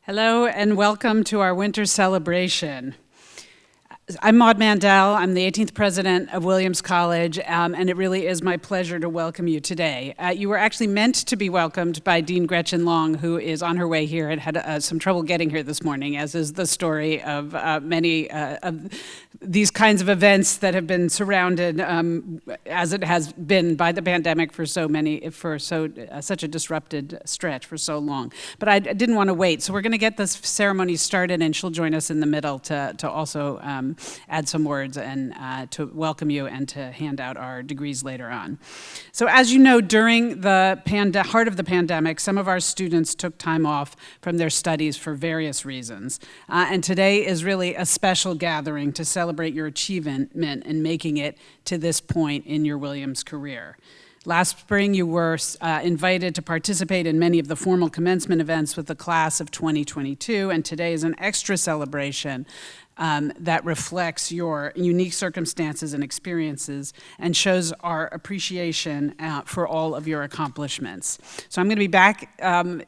Hello and welcome to our winter celebration. I'm Maud Mandel. I'm the 18th president of Williams College, and it really is my pleasure to welcome you today. You were actually meant to be welcomed by Dean Gretchen Long, who is on her way here and had some trouble getting here this morning, as is the story of many of these kinds of events that have been surrounded, as it has been by the pandemic for such a disrupted stretch for so long. But I didn't want to wait, so we're going to get this ceremony started, and she'll join us in the middle to also add some words and to welcome you and to hand out our degrees later on. So as you know, during the heart of the pandemic, some of our students took time off from their studies for various reasons. And today is really a special gathering to celebrate your achievement in making it to this point in your Williams career. Last spring, you were invited to participate in many of the formal commencement events with the class of 2022, and today is an extra celebration that reflects your unique circumstances and experiences and shows our appreciation for all of your accomplishments. So I'm going to be back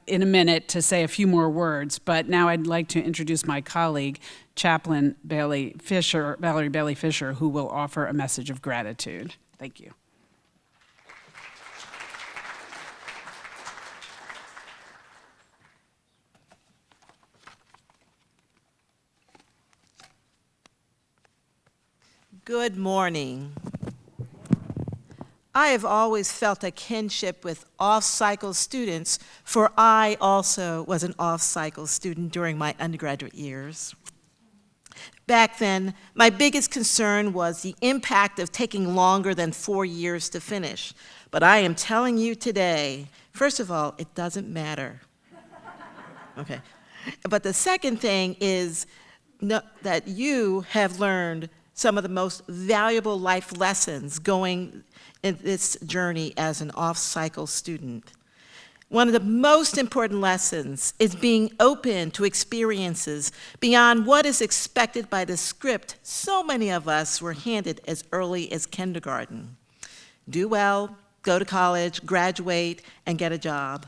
in a minute to say a few more words, but now I'd like to introduce my colleague, Chaplain Valerie Bailey Fischer, who will offer a message of gratitude. Thank you. Good morning. I have always felt a kinship with off-cycle students, for I also was an off-cycle student during my undergraduate years. Back then, my biggest concern was the impact of taking longer than 4 years to finish. But I am telling you today, first of all, it doesn't matter. Okay. But the second thing is that you have learned some of the most valuable life lessons going in this journey as an off-cycle student. One of the most important lessons is being open to experiences beyond what is expected by the script so many of us were handed as early as kindergarten. Do well, go to college, graduate, and get a job.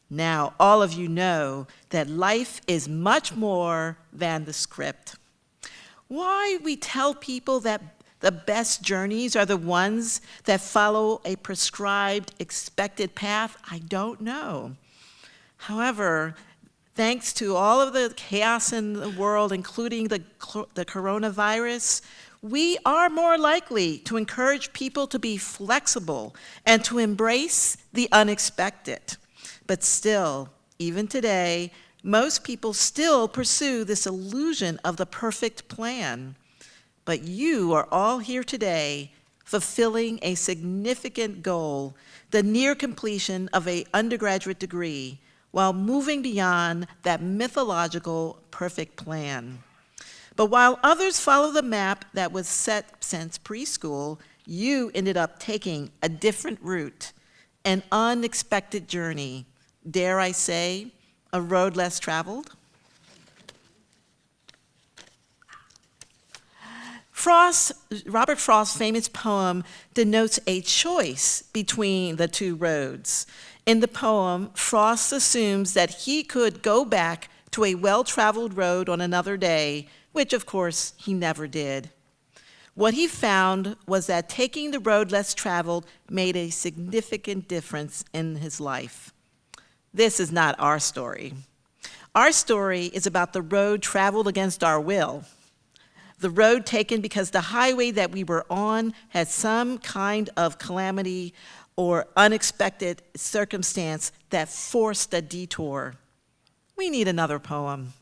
Now, all of you know that life is much more than the script. Why we tell people that the best journeys are the ones that follow a prescribed, expected path, I don't know. However, thanks to all of the chaos in the world, including the coronavirus, we are more likely to encourage people to be flexible and to embrace the unexpected. But still, even today, most people still pursue this illusion of the perfect plan. But you are all here today fulfilling a significant goal, the near completion of an undergraduate degree, while moving beyond that mythological perfect plan. But while others follow the map that was set since preschool, you ended up taking a different route, an unexpected journey, dare I say, a road less traveled? Robert Frost's famous poem denotes a choice between the two roads. In the poem, Frost assumes that he could go back to a well-traveled road on another day, which of course he never did. What he found was that taking the road less traveled made a significant difference in his life. This is not our story. Our story is about the road traveled against our will, the road taken because the highway that we were on had some kind of calamity or unexpected circumstance that forced a detour. We need another poem.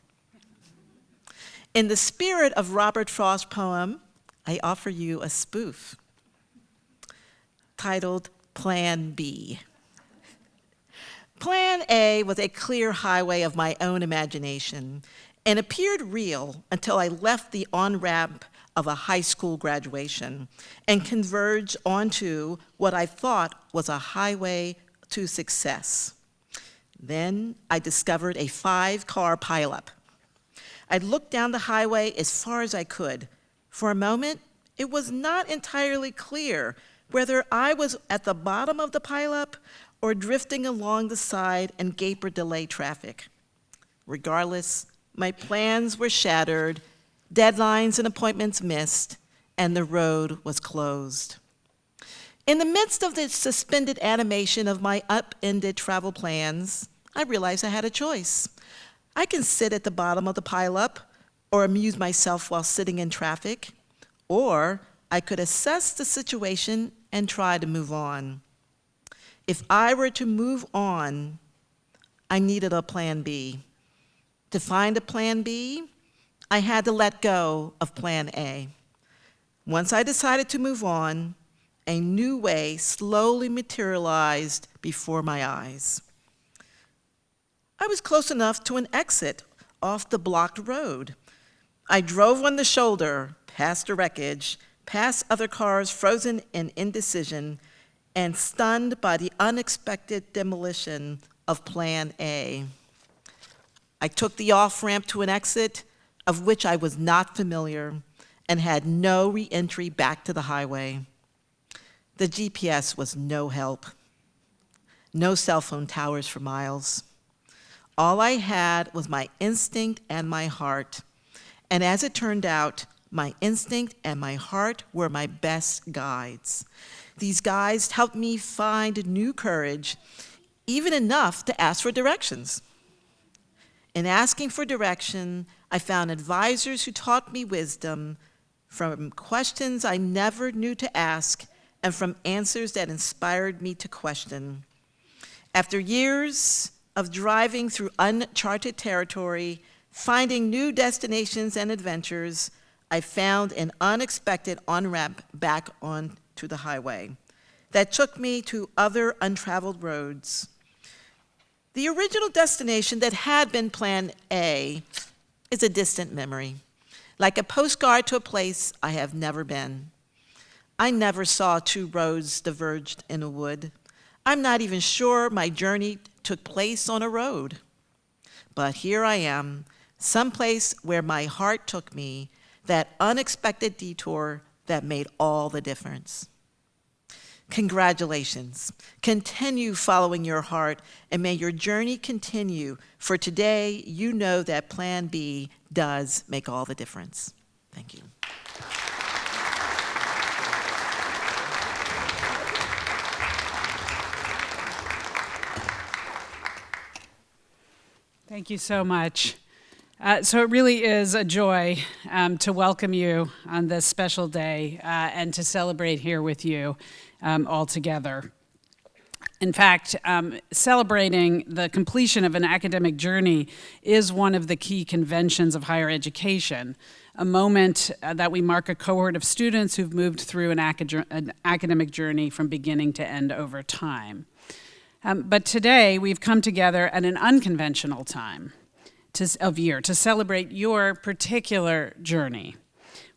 In the spirit of Robert Frost's poem, I offer you a spoof titled Plan B. Plan A was a clear highway of my own imagination and appeared real until I left the on-ramp of a high school graduation and converged onto what I thought was a highway to success. Then I discovered a 5-car pileup. I looked down the highway as far as I could. For a moment, it was not entirely clear whether I was at the bottom of the pileup or drifting along the side in gaper delay traffic. Regardless, my plans were shattered, deadlines and appointments missed, and the road was closed. In the midst of the suspended animation of my upended travel plans, I realized I had a choice. I can sit at the bottom of the pileup or amuse myself while sitting in traffic, or I could assess the situation and try to move on. If I were to move on, I needed a plan B. To find a plan B, I had to let go of plan A. Once I decided to move on, a new way slowly materialized before my eyes. I was close enough to an exit off the blocked road. I drove on the shoulder, past the wreckage, past other cars frozen in indecision, and stunned by the unexpected demolition of Plan A. I took the off-ramp to an exit of which I was not familiar and had no re-entry back to the highway. The GPS was no help. No cell phone towers for miles. All I had was my instinct and my heart. And as it turned out, my instinct and my heart were my best guides. These guides helped me find new courage, even enough to ask for directions. In asking for direction, I found advisors who taught me wisdom from questions I never knew to ask and from answers that inspired me to question. After years of driving through uncharted territory, finding new destinations and adventures, I found an unexpected on-ramp back onto the highway that took me to other untraveled roads. The original destination that had been Plan A is a distant memory, like a postcard to a place I have never been. I never saw two roads diverged in a wood. I'm not even sure my journey took place on a road. But here I am, someplace where my heart took me, that unexpected detour that made all the difference. Congratulations. Continue following your heart, and may your journey continue, for today you know that Plan B does make all the difference. Thank you. Thank you so much. So it really is a joy to welcome you on this special day and to celebrate here with you all together. In fact, celebrating the completion of an academic journey is one of the key conventions of higher education, a moment that we mark a cohort of students who've moved through an academic journey from beginning to end over time. But today, we've come together at an unconventional time of year to celebrate your particular journey,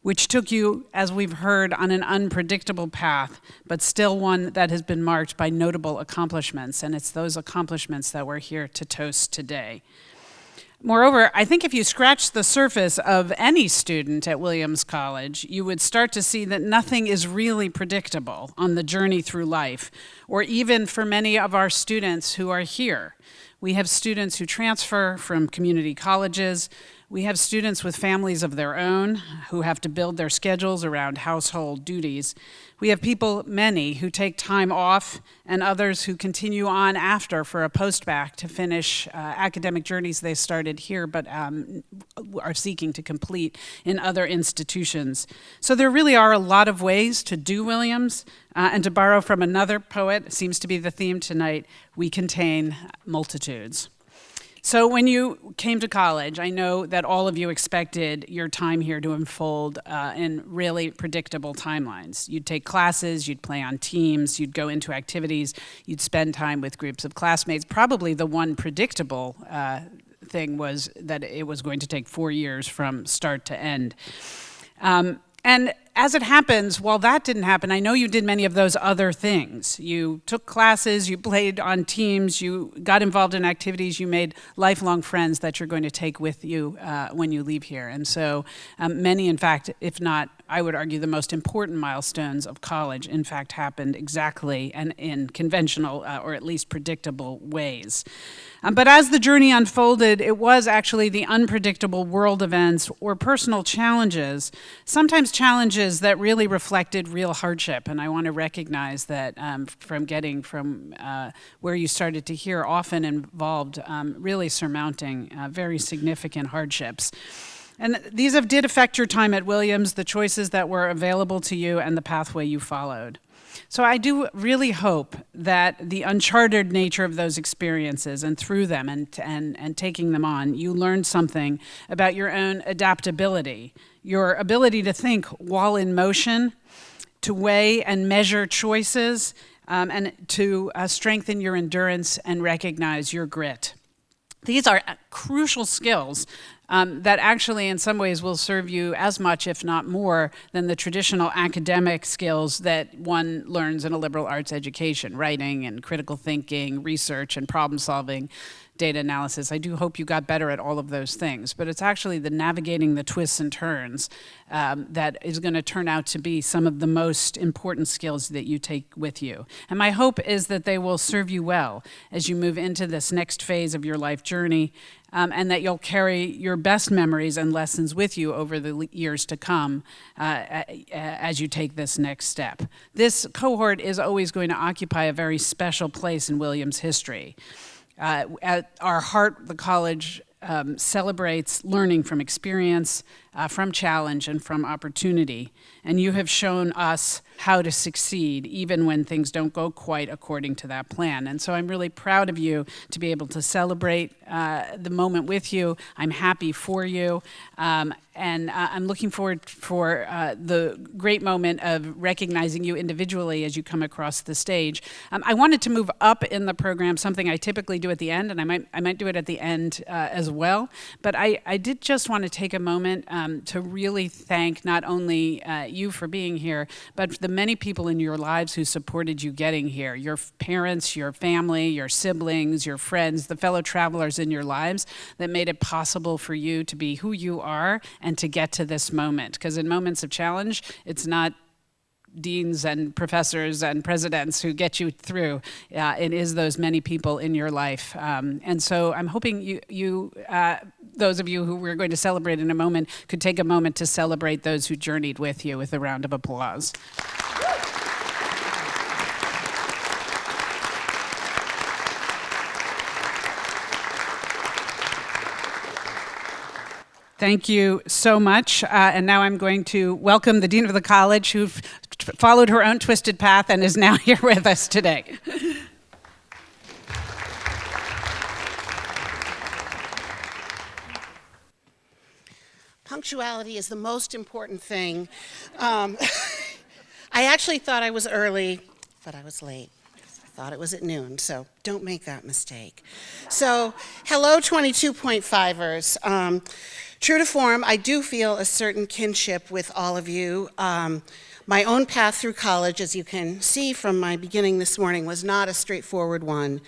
which took you, as we've heard, on an unpredictable path, but still one that has been marked by notable accomplishments, and it's those accomplishments that we're here to toast today. Moreover, I think if you scratch the surface of any student at Williams College, you would start to see that nothing is really predictable on the journey through life, or even for many of our students who are here. We have students who transfer from community colleges. We have students with families of their own who have to build their schedules around household duties. We have people, many, who take time off, and others who continue on after for a post-bac to finish academic journeys they started here but are seeking to complete in other institutions. So there really are a lot of ways to do Williams, and to borrow from another poet, seems to be the theme tonight, we contain multitudes. So when you came to college, I know that all of you expected your time here to unfold in really predictable timelines. You'd take classes, you'd play on teams, you'd go into activities, you'd spend time with groups of classmates. Probably the one predictable thing was that it was going to take 4 years from start to end. And as it happens, while that didn't happen, I know you did many of those other things. You took classes, you played on teams, you got involved in activities, you made lifelong friends that you're going to take with you when you leave here. And so many, in fact, if not I would argue, the most important milestones of college, in fact, happened exactly and in conventional or at least predictable ways. But as the journey unfolded, it was actually the unpredictable world events or personal challenges, sometimes challenges that really reflected real hardship. And I want to recognize that from where you started to hear often involved really surmounting very significant hardships. And these did affect your time at Williams, the choices that were available to you, and the pathway you followed. So I do really hope that the uncharted nature of those experiences and through them and taking them on, you learned something about your own adaptability, your ability to think while in motion, to weigh and measure choices, and to strengthen your endurance and recognize your grit. These are crucial skills that actually in some ways will serve you as much, if not more, than the traditional academic skills that one learns in a liberal arts education, writing and critical thinking, research and problem solving, data analysis. I do hope you got better at all of those things, but it's actually the navigating the twists and turns that is going to turn out to be some of the most important skills that you take with you. And my hope is that they will serve you well as you move into this next phase of your life journey, and that you'll carry your best memories and lessons with you over the years to come as you take this next step. This cohort is always going to occupy a very special place in Williams history. At our heart, the college celebrates learning from experience, from challenge, and from opportunity. And you have shown us how to succeed, even when things don't go quite according to that plan. And so I'm really proud of you to be able to celebrate the moment with you. I'm happy for you. And I'm looking forward for the great moment of recognizing you individually as you come across the stage. I wanted to move up in the program, something I typically do at the end, and I might do it at the end as well. But I did just want to take a moment to really thank not only you for being here, but the many people in your lives who supported you getting here. Your parents, your family, your siblings, your friends, the fellow travelers in your lives that made it possible for you to be who you are and to get to this moment. Because in moments of challenge, it's not deans and professors and presidents who get you through. It is those many people in your life. And so I'm hoping those of you who we're going to celebrate in a moment could take a moment to celebrate those who journeyed with you with a round of applause. Thank you so much. And now I'm going to welcome the Dean of the College, who followed her own twisted path and is now here with us today. Punctuality is the most important thing. I actually thought I was early, but I was late. I thought it was at noon, so don't make that mistake. So, hello 22.5ers. True to form, I do feel a certain kinship with all of you. My own path through college, as you can see from my beginning this morning, was not a straightforward one.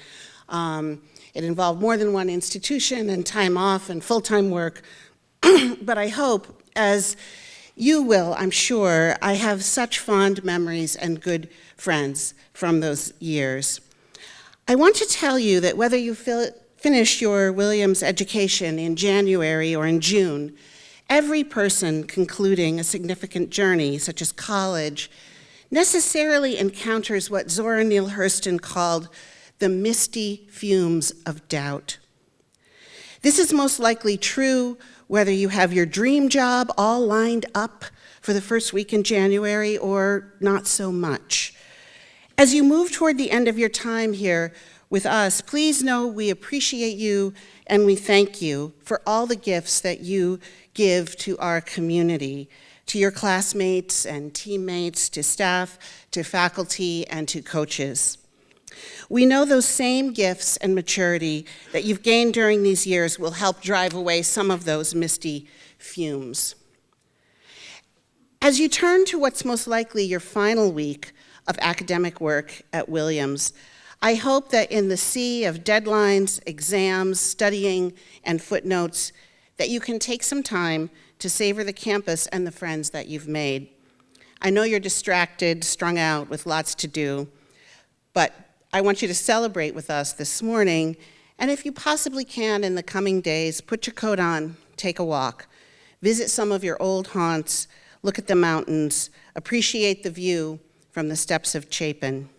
It involved more than one institution and time off and full-time work. But I hope, as you will, I'm sure, I have such fond memories and good friends from those years. I want to tell you that whether you finish your Williams education in January or in June, every person concluding a significant journey, such as college, necessarily encounters what Zora Neale Hurston called the misty fumes of doubt. This is most likely true whether you have your dream job all lined up for the first week in January or not so much. As you move toward the end of your time here with us, please know we appreciate you and we thank you for all the gifts that you give to our community, to your classmates and teammates, to staff, to faculty, and to coaches. We know those same gifts and maturity that you've gained during these years will help drive away some of those misty fumes. As you turn to what's most likely your final week of academic work at Williams, I hope that in the sea of deadlines, exams, studying, and footnotes, that you can take some time to savor the campus and the friends that you've made. I know you're distracted, strung out with lots to do, but I want you to celebrate with us this morning, and if you possibly can in the coming days, put your coat on, take a walk, visit some of your old haunts, look at the mountains, appreciate the view from the steps of Chaplain.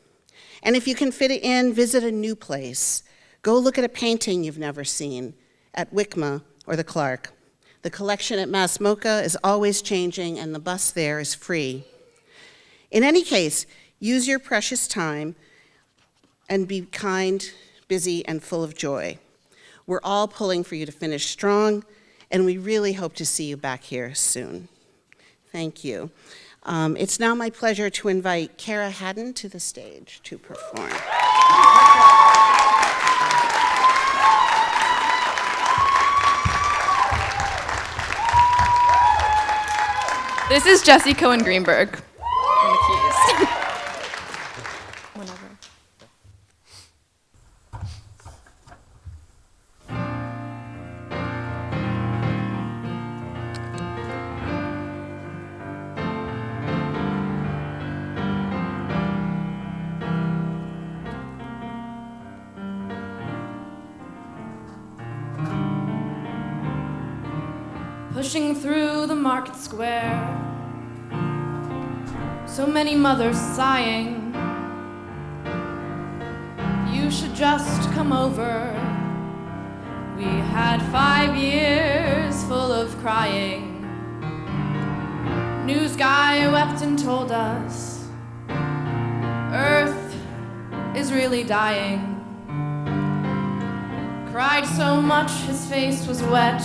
And if you can fit it in, visit a new place. Go look at a painting you've never seen at WICMA or the Clark. The collection at Mass MoCA is always changing, and the bus there is free. In any case, use your precious time and be kind, busy, and full of joy. We're all pulling for you to finish strong, and we really hope to see you back here soon. Thank you. It's now my pleasure to invite Kara Hadden to the stage to perform. This is Jesse Cohen-Greenberg on the keys. Whenever. Pushing through the market square, so many mothers sighing, you should just come over. We had 5 years full of crying. News guy wept and told us Earth is really dying. Cried so much his face was wet,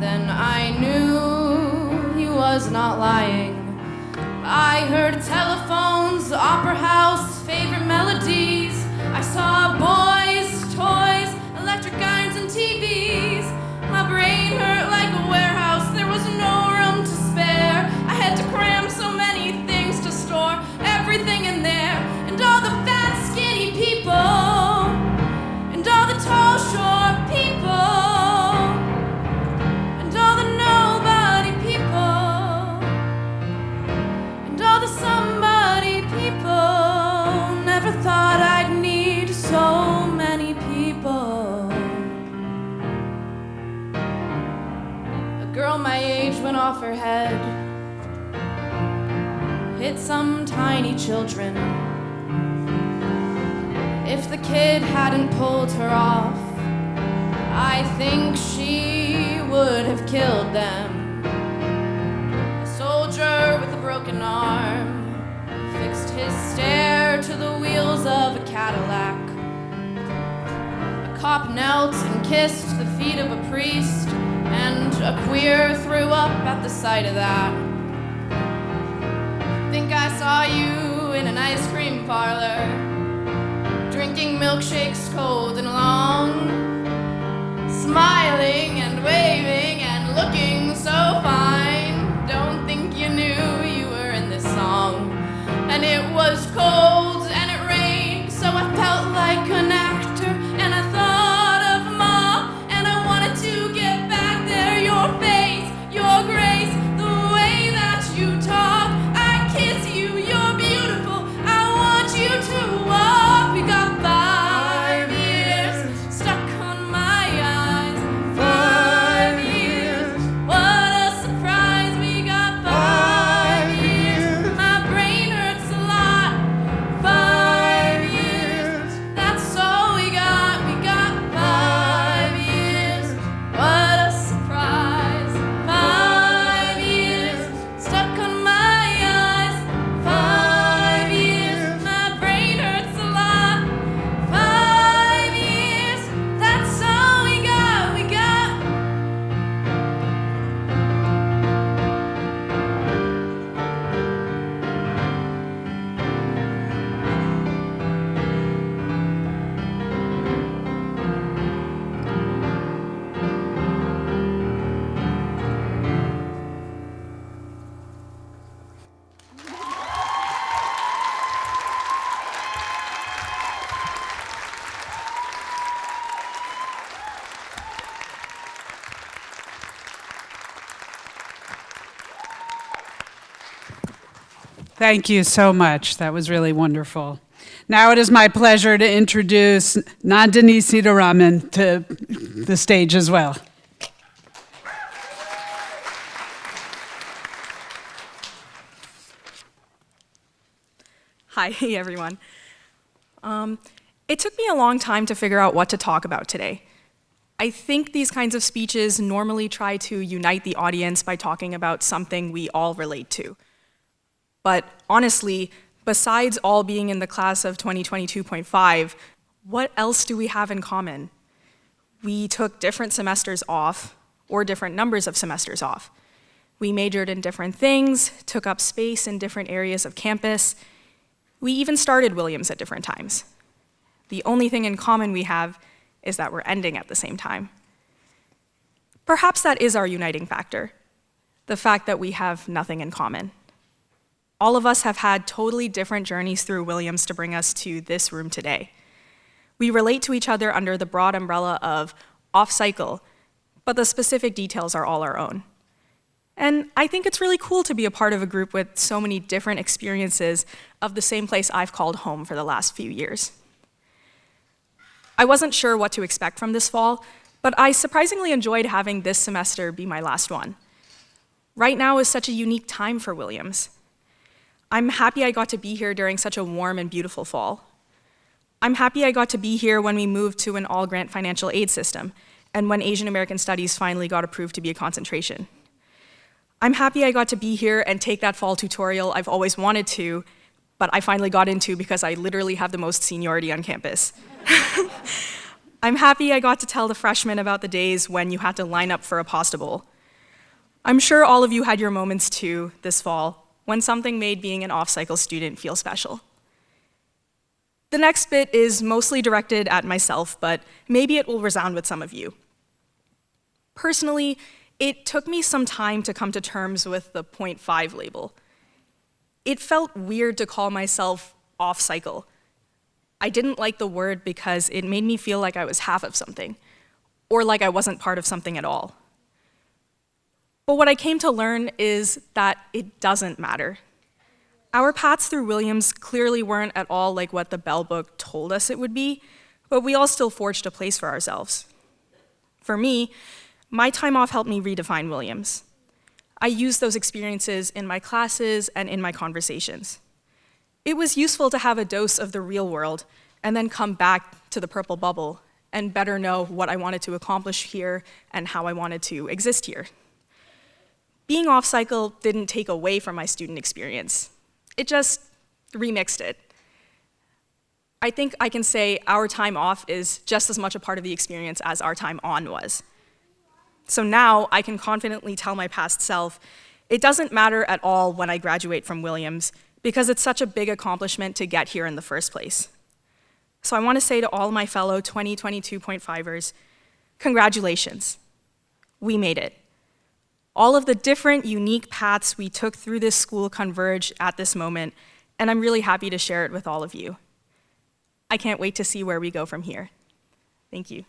then I knew he was not lying. I heard telephones, opera house, favorite melodies. I saw boys, toys, electric irons and TVs. My brain hurt like a warehouse, there was no room to spare. I had to cram so many things to store everything in there. And all the fat, skinny people, and all the tall, short people, and all the nobody people, and all the somebody people. Never thought I'd need so many people. A girl my age went off her head, hit some tiny children. If the kid hadn't pulled her off, I think she would have killed them. A soldier with a broken arm fixed his stare to the wheels of a Cadillac. A cop knelt and kissed the feet of a priest, and a queer threw up at the sight of that. Think I saw you in an ice cream parlor, drinking milkshakes cold and long, smiling and waving and looking so fine. Don't think you knew you were in this song. And it was cold and it rained, so I felt like an actor, and I thought of Ma, and I wanted to get back there. Your face, your grace, the way that you talk. I kiss you, you're beautiful, I want you to walk. We got 5 years stuck on my eyes. 5 years, what a surprise. We got 5 years. My brain hurts a lot Thank you so much. That was really wonderful. Now it is my pleasure to introduce Nandini Seetharaman to the stage as well. Hi, everyone. It took me a long time to figure out what to talk about today. I think these kinds of speeches normally try to unite the audience by talking about something we all relate to. But honestly, besides all being in the class of 2022.5, what else do we have in common? We took different semesters off, or different numbers of semesters off. We majored in different things, took up space in different areas of campus. We even started Williams at different times. The only thing in common we have is that we're ending at the same time. Perhaps that is our uniting factor, the fact that we have nothing in common. All of us have had totally different journeys through Williams to bring us to this room today. We relate to each other under the broad umbrella of off-cycle, but the specific details are all our own. And I think it's really cool to be a part of a group with so many different experiences of the same place I've called home for the last few years. I wasn't sure what to expect from this fall, but I surprisingly enjoyed having this semester be my last one. Right now is such a unique time for Williams. I'm happy I got to be here during such a warm and beautiful fall. I'm happy I got to be here when we moved to an all-grant financial aid system and when Asian American Studies finally got approved to be a concentration. I'm happy I got to be here and take that fall tutorial I've always wanted to, but I finally got into because I literally have the most seniority on campus. I'm happy I got to tell the freshmen about the days when you had to line up for a pasta bowl. I'm sure all of you had your moments too this fall when something made being an off-cycle student feel special. The next bit is mostly directed at myself, but maybe it will resound with some of you. Personally, it took me some time to come to terms with the .5 label. It felt weird to call myself off-cycle. I didn't like the word because it made me feel like I was half of something, or like I wasn't part of something at all. But what I came to learn is that it doesn't matter. Our paths through Williams clearly weren't at all like what the Bell Book told us it would be, but we all still forged a place for ourselves. For me, my time off helped me redefine Williams. I used those experiences in my classes and in my conversations. It was useful to have a dose of the real world and then come back to the purple bubble and better know what I wanted to accomplish here and how I wanted to exist here. Being off-cycle didn't take away from my student experience. It just remixed it. I think I can say our time off is just as much a part of the experience as our time on was. So now I can confidently tell my past self, it doesn't matter at all when I graduate from Williams because it's such a big accomplishment to get here in the first place. So I want to say to all my fellow 2022.5ers, congratulations, we made it. All of the different unique paths we took through this school converge at this moment, and I'm really happy to share it with all of you. I can't wait to see where we go from here. Thank you.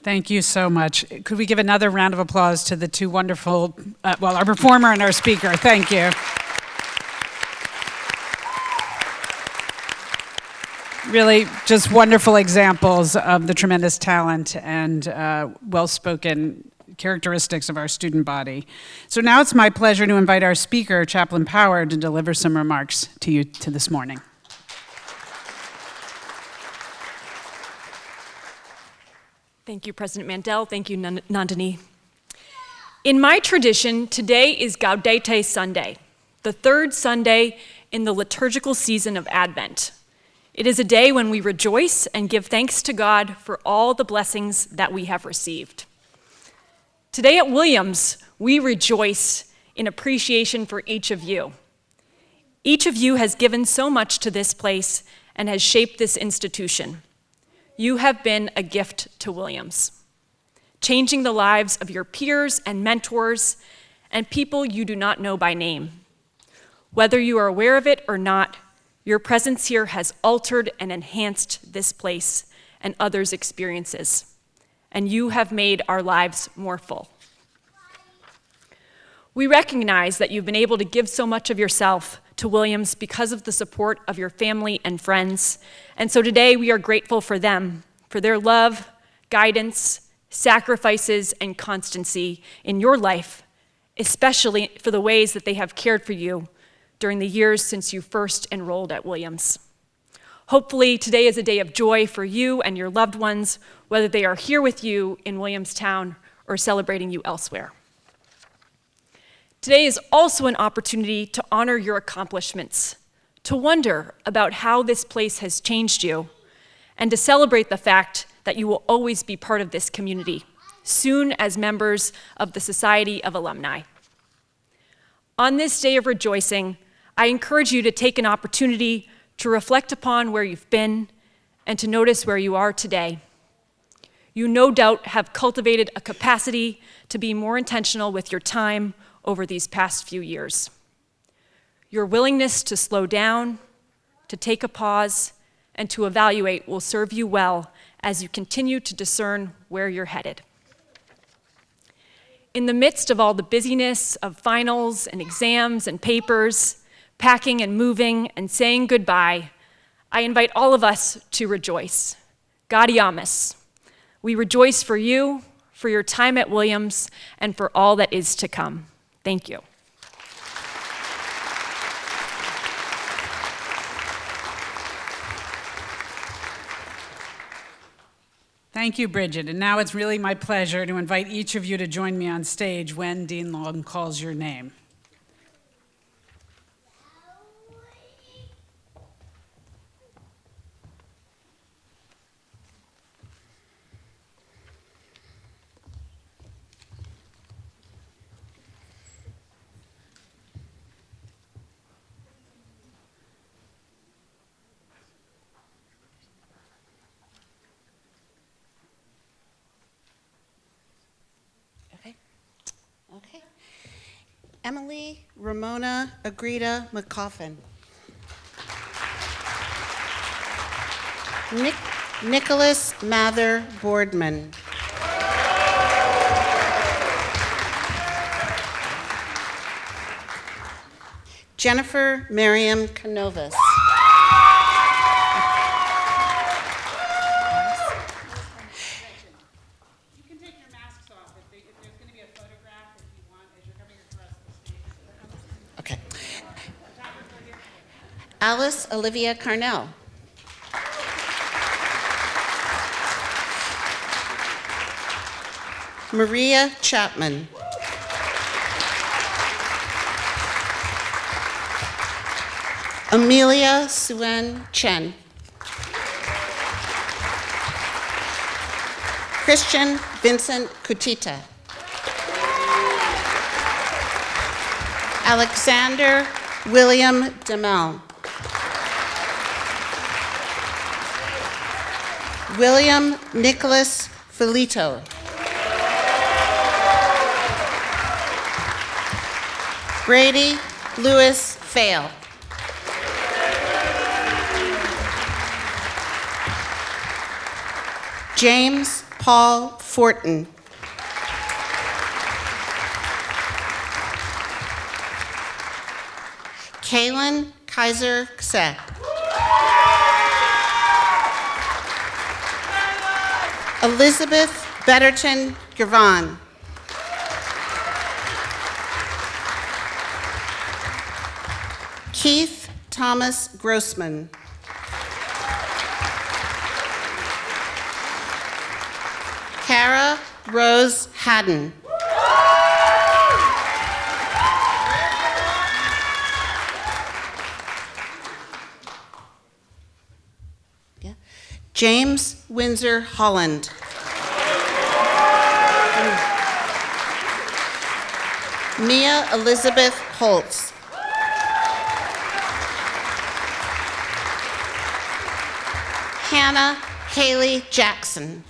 Thank you so much. Could we give another round of applause to the two wonderful, our performer and our speaker. Thank you. Really just wonderful examples of the tremendous talent and well-spoken characteristics of our student body. So now it's my pleasure to invite our speaker, Chaplain Power, to deliver some remarks to you this morning. Thank you, President Mandel. Thank you, Nandini. In my tradition, today is Gaudete Sunday, the third Sunday in the liturgical season of Advent. It is a day when we rejoice and give thanks to God for all the blessings that we have received. Today at Williams, we rejoice in appreciation for each of you. Each of you has given so much to this place and has shaped this institution. You have been a gift to Williams, changing the lives of your peers and mentors and people you do not know by name. Whether you are aware of it or not, your presence here has altered and enhanced this place and others' experiences. And you have made our lives more full. We recognize that you've been able to give so much of yourself to Williams because of the support of your family and friends. And so today we are grateful for them, for their love, guidance, sacrifices, and constancy in your life, especially for the ways that they have cared for you during the years since you first enrolled at Williams. Hopefully today is a day of joy for you and your loved ones, whether they are here with you in Williamstown or celebrating you elsewhere. Today is also an opportunity to honor your accomplishments, to wonder about how this place has changed you, and to celebrate the fact that you will always be part of this community, soon as members of the Society of Alumni. On this day of rejoicing, I encourage you to take an opportunity to reflect upon where you've been and to notice where you are today. You no doubt have cultivated a capacity to be more intentional with your time over these past few years. Your willingness to slow down, to take a pause, and to evaluate will serve you well as you continue to discern where you're headed. In the midst of all the busyness of finals and exams and papers, packing and moving and saying goodbye, I invite all of us to rejoice. Gaudiamus. We rejoice for you, for your time at Williams, and for all that is to come. Thank you. Thank you, Bridget. And now it's really my pleasure to invite each of you to join me on stage when Dean Long calls your name. Okay. Emily Ramona Agreda McCoffin. Nicholas Mather Boardman. Jennifer Miriam Canovas. Alice Olivia Carnell. Maria Chapman. Amelia Suen Chen. Christian Vincent Kutita. Alexander William Demel. William Nicholas Filito. Brady Lewis Fail. James Paul Fortin. Kaylin Kaiser Kse. Elizabeth Betterton Gavon. Keith Thomas Grossman. Kara Rose Hadden. James Windsor Holland. Mia Elizabeth Holtz. Hannah Haley Jackson.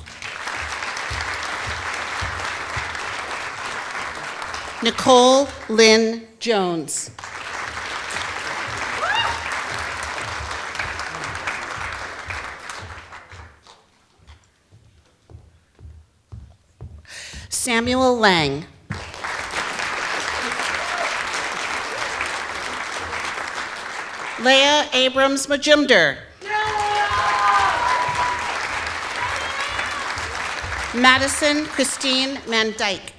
Nicole Lynn Jones. Samuel Lang. Leah Abrams Majumder. Madison Christine Mandyke.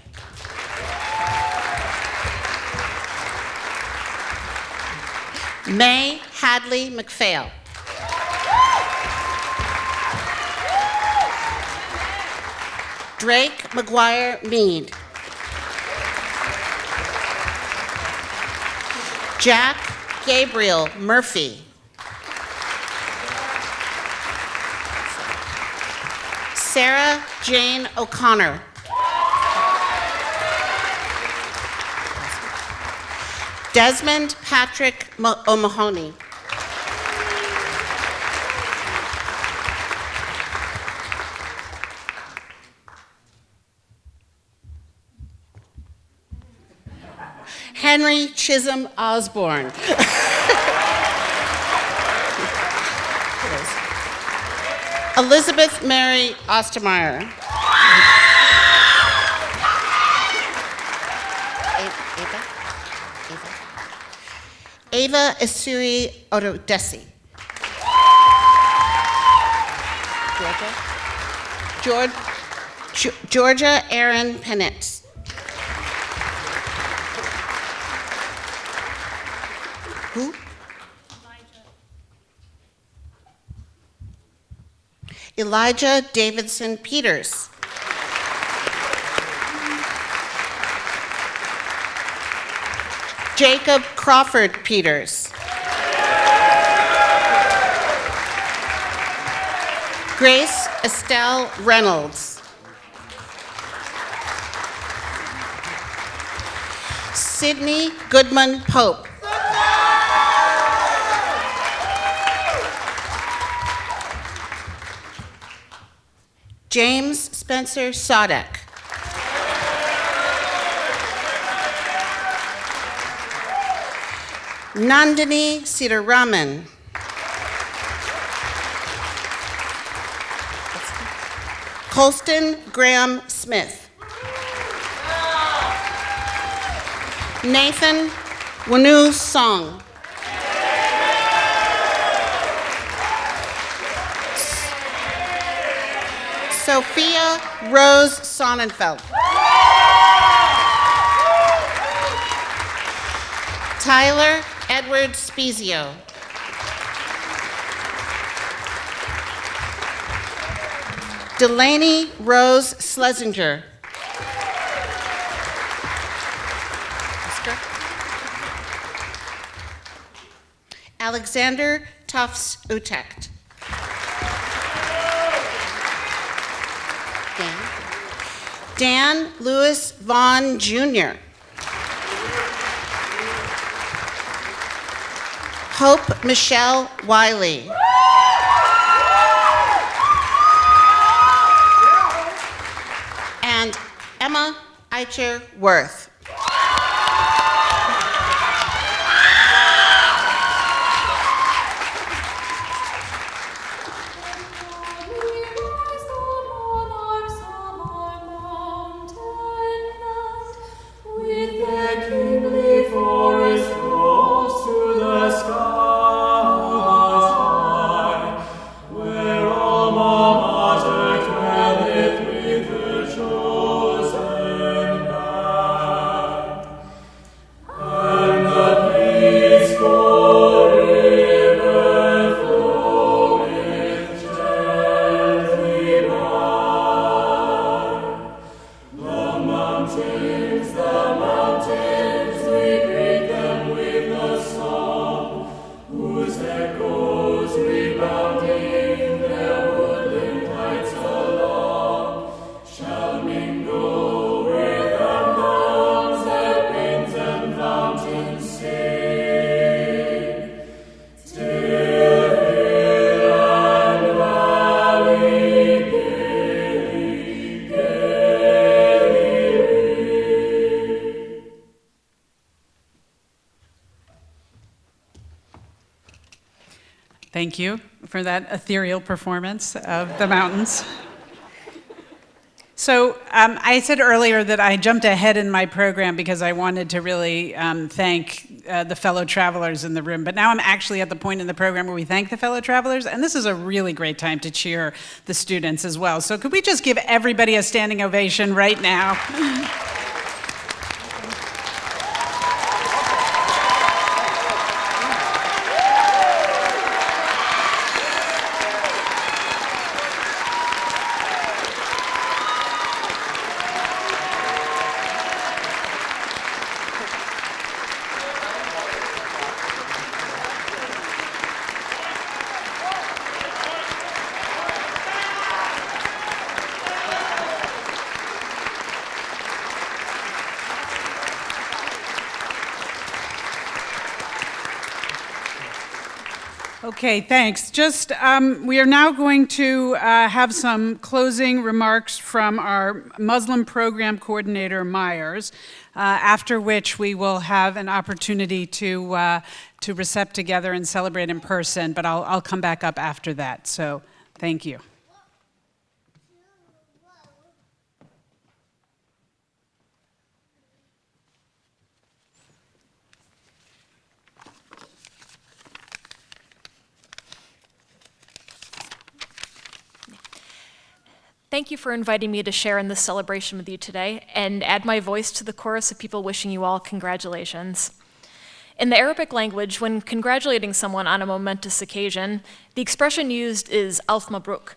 May Hadley McPhail. Drake McGuire Mead. Jack Gabriel Murphy. Sarah Jane O'Connor. Desmond Patrick O'Mahony. Henry Chisholm Osborne. Elizabeth Mary Ostermeyer. Ava Isuri Ododesi. Georgia Aaron Pennant. Who? Elijah Davidson Peters. Jacob Crawford Peters. Grace Estelle Reynolds. Sydney Goodman Pope. James Spencer Sodek. Nandini Seetharaman. Colston Graham Smith. Nathan Wanu Song. Sophia Rose Sonnenfeld. Tyler Edward Spezio. Delaney Rose Schlesinger. Alexander Tufts Utrecht. Dan Lewis Vaughn Jr. Hope Michelle Wiley. And Emma Eicher Worth. Thank you for that ethereal performance of the mountains. So I said earlier that I jumped ahead in my program because I wanted to really thank the fellow travelers in the room. But now I'm actually at the point in the program where we thank the fellow travelers, and this is a really great time to cheer the students as well. So could we just give everybody a standing ovation right now? Okay, thanks. Just, we are now going to have some closing remarks from our Muslim program coordinator, Myers, after which we will have an opportunity to recep together and celebrate in person, but I'll come back up after that, so thank you. Thank you for inviting me to share in this celebration with you today and add my voice to the chorus of people wishing you all congratulations. In the Arabic language, when congratulating someone on a momentous occasion, the expression used is alf mabruk.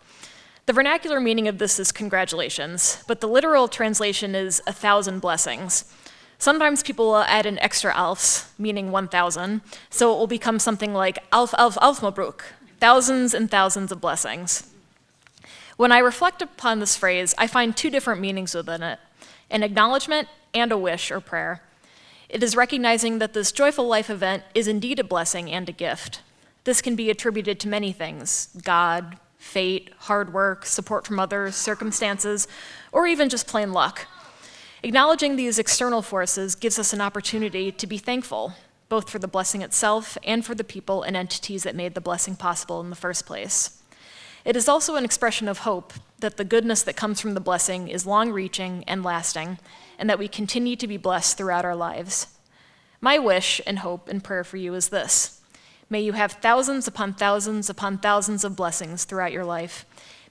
The vernacular meaning of this is congratulations, but the literal translation is 1,000 blessings. Sometimes people will add an extra alfs, meaning 1,000, so it will become something like alf, alf, alf mabruk, thousands and thousands of blessings. When I reflect upon this phrase, I find two different meanings within it, an acknowledgement and a wish or prayer. It is recognizing that this joyful life event is indeed a blessing and a gift. This can be attributed to many things: God, fate, hard work, support from others, circumstances, or even just plain luck. Acknowledging these external forces gives us an opportunity to be thankful, both for the blessing itself and for the people and entities that made the blessing possible in the first place. It is also an expression of hope that the goodness that comes from the blessing is long-reaching and lasting, and that we continue to be blessed throughout our lives. My wish and hope and prayer for you is this: may you have thousands upon thousands upon thousands of blessings throughout your life.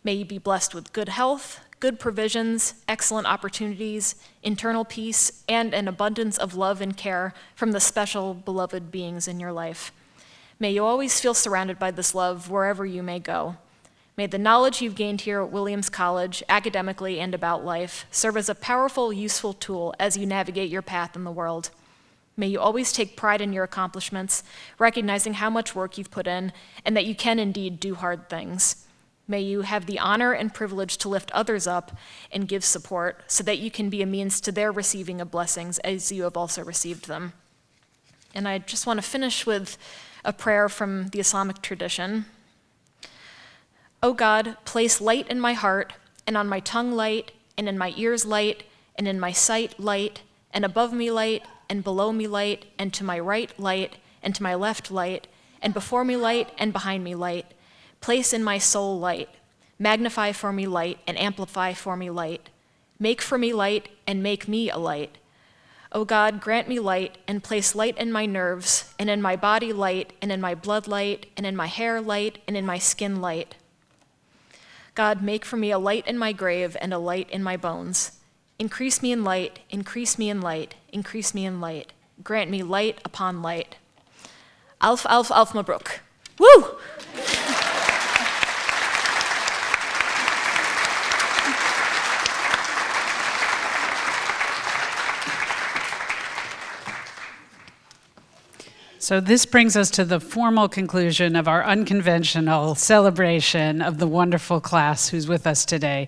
May you be blessed with good health, good provisions, excellent opportunities, internal peace, and an abundance of love and care from the special, beloved beings in your life. May you always feel surrounded by this love wherever you may go. May the knowledge you've gained here at Williams College, academically and about life, serve as a powerful, useful tool as you navigate your path in the world. May you always take pride in your accomplishments, recognizing how much work you've put in, and that you can indeed do hard things. May you have the honor and privilege to lift others up and give support so that you can be a means to their receiving of blessings as you have also received them. And I just want to finish with a prayer from the Islamic tradition. O God, place light in my heart, and on my tongue light, and in my ears light, and in my sight light, and above me light, and below me light, and to my right light, and to my left light, and before me light, and behind me light. Place in my soul light. Magnify for me light, and amplify for me light. Make for me light, and make me a light. O God, grant me light, and place light in my nerves, and in my body light, and in my blood light, and in my hair light, and in my skin light. God, make for me a light in my grave and a light in my bones. Increase me in light, increase me in light, increase me in light. Grant me light upon light. Alf, alf, alf mabruk. Woo! So this brings us to the formal conclusion of our unconventional celebration of the wonderful class who's with us today.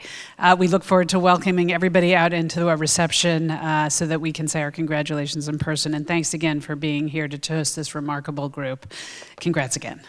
We look forward to welcoming everybody out into our reception so that we can say our congratulations in person. And thanks again for being here to host this remarkable group. Congrats again.